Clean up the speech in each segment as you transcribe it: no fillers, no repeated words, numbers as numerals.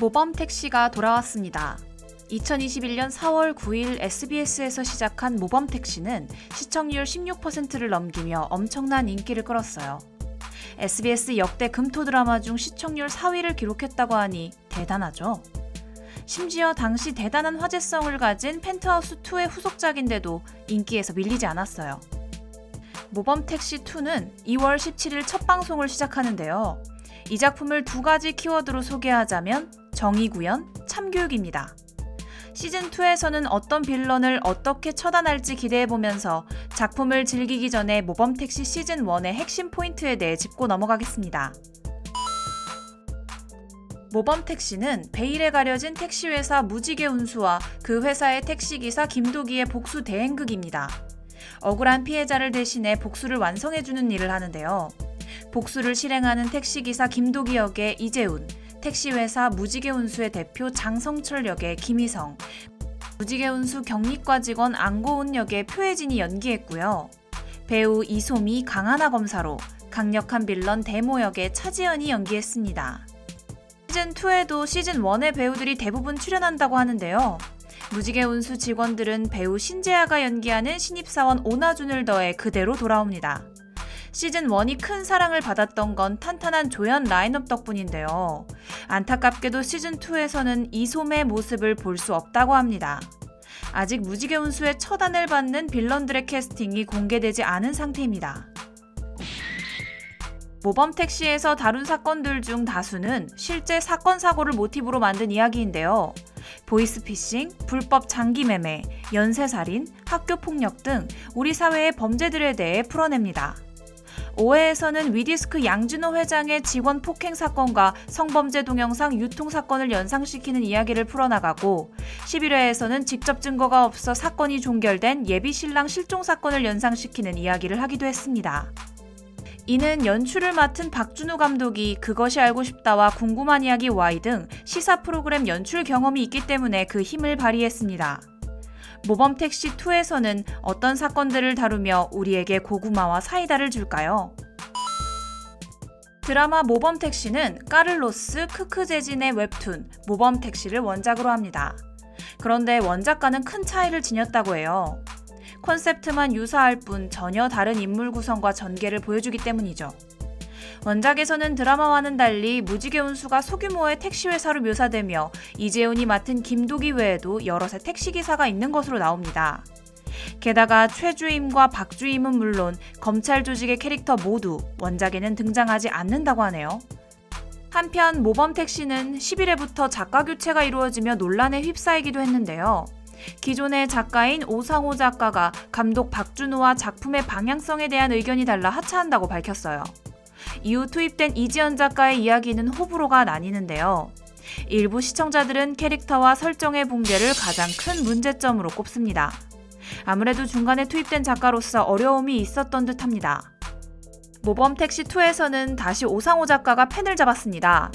모범택시가 돌아왔습니다. 2021년 4월 9일 SBS에서 시작한 모범택시는 시청률 16%를 넘기며 엄청난 인기를 끌었어요. SBS 역대 금토 드라마 중 시청률 4위를 기록했다고 하니 대단하죠? 심지어 당시 대단한 화제성을 가진 펜트하우스2의 후속작인데도 인기에서 밀리지 않았어요. 모범택시2는 2월 17일 첫 방송을 시작하는데요. 이 작품을 두 가지 키워드로 소개하자면 정의구현, 참교육입니다. 시즌2에서는 어떤 빌런을 어떻게 처단할지 기대해보면서 작품을 즐기기 전에 모범택시 시즌1의 핵심 포인트에 대해 짚고 넘어가겠습니다. 모범택시는 베일에 가려진 택시회사 무지개 운수와 그 회사의 택시기사 김도기의 복수 대행극입니다. 억울한 피해자를 대신해 복수를 완성해주는 일을 하는데요. 복수를 실행하는 택시기사 김도기 역의 이재훈, 택시회사 무지개운수의 대표 장성철 역의 김희성, 무지개운수 경리과 직원 안고은 역의 표혜진이 연기했고요. 배우 이소미, 강하나 검사로, 강력한 빌런 대모 역의 차지연이 연기했습니다. 시즌2에도 시즌1의 배우들이 대부분 출연한다고 하는데요. 무지개운수 직원들은 배우 신재아가 연기하는 신입사원 오나준을 더해 그대로 돌아옵니다. 시즌1이 큰 사랑을 받았던 건 탄탄한 조연 라인업 덕분인데요. 안타깝게도 시즌2에서는 이솜의 모습을 볼 수 없다고 합니다. 아직 무지개운수의 처단을 받는 빌런들의 캐스팅이 공개되지 않은 상태입니다. 모범택시에서 다룬 사건들 중 다수는 실제 사건 사고를 모티브로 만든 이야기인데요. 보이스피싱, 불법 장기매매, 연쇄살인, 학교폭력 등 우리 사회의 범죄들에 대해 풀어냅니다. 5회에서는 위디스크 양준호 회장의 직원 폭행 사건과 성범죄 동영상 유통 사건을 연상시키는 이야기를 풀어나가고 11회에서는 직접 증거가 없어 사건이 종결된 예비 신랑 실종 사건을 연상시키는 이야기를 하기도 했습니다. 이는 연출을 맡은 박준우 감독이 그것이 알고 싶다와 궁금한 이야기 Y 등 시사 프로그램 연출 경험이 있기 때문에 그 힘을 발휘했습니다. 모범택시2에서는 어떤 사건들을 다루며 우리에게 고구마와 사이다를 줄까요? 드라마 모범택시는 까를로스 크크제진의 웹툰 모범택시를 원작으로 합니다. 그런데 원작과는 큰 차이를 지녔다고 해요. 컨셉트만 유사할 뿐 전혀 다른 인물 구성과 전개를 보여주기 때문이죠. 원작에서는 드라마와는 달리 무지개운수가 소규모의 택시회사로 묘사되며 이재훈이 맡은 김도기 외에도 여럿의 택시기사가 있는 것으로 나옵니다. 게다가 최주임과 박주임은 물론 검찰 조직의 캐릭터 모두 원작에는 등장하지 않는다고 하네요. 한편 모범택시는 11회부터 작가 교체가 이루어지며 논란에 휩싸이기도 했는데요. 기존의 작가인 오상호 작가가 감독 박준호와 작품의 방향성에 대한 의견이 달라 하차한다고 밝혔어요. 이후 투입된 이지연 작가의 이야기는 호불호가 나뉘는데요. 일부 시청자들은 캐릭터와 설정의 붕괴를 가장 큰 문제점으로 꼽습니다. 아무래도 중간에 투입된 작가로서 어려움이 있었던 듯합니다. 모범택시2에서는 다시 오상호 작가가 펜을 잡았습니다.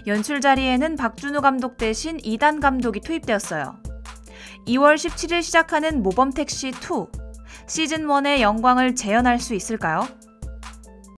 연출 자리에는 박준우 감독 대신 이단 감독이 투입되었어요. 2월 17일 시작하는 모범택시2, 시즌1의 영광을 재현할 수 있을까요?